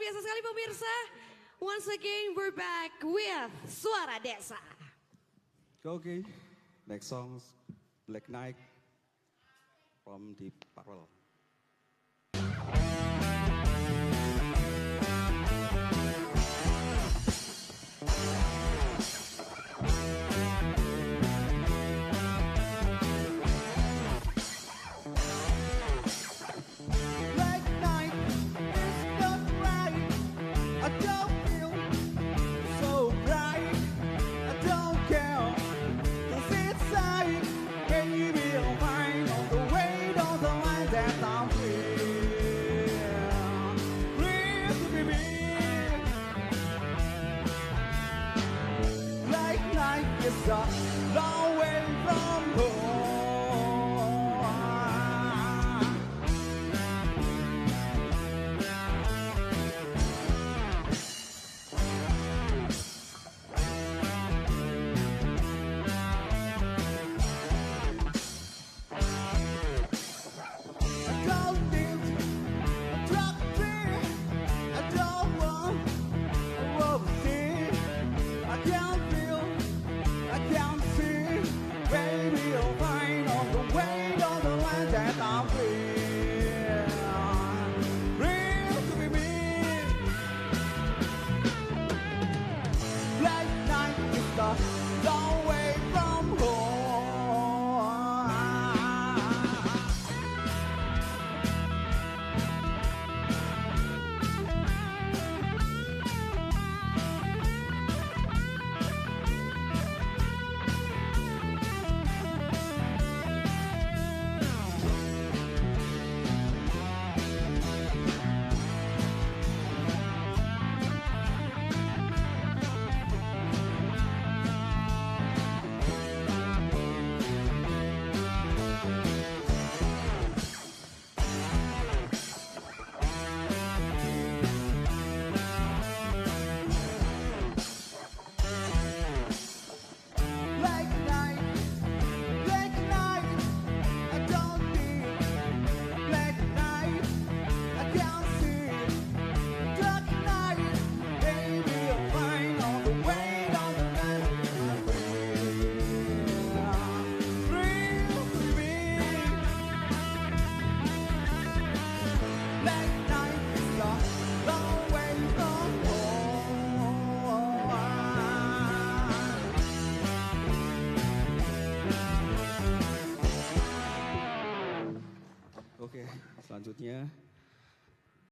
biasa sekali pemirsa. Once again we're back with Suara Desa. Okay, next song Black Night from the Parallel. It's a long way from home. I don't need a doctor. I don't want a overseas. I can't feel. I can't see, baby, you'll find on the way, on the line that I'm real. Real to be me. Black night is the long way from home. Oke, selanjutnya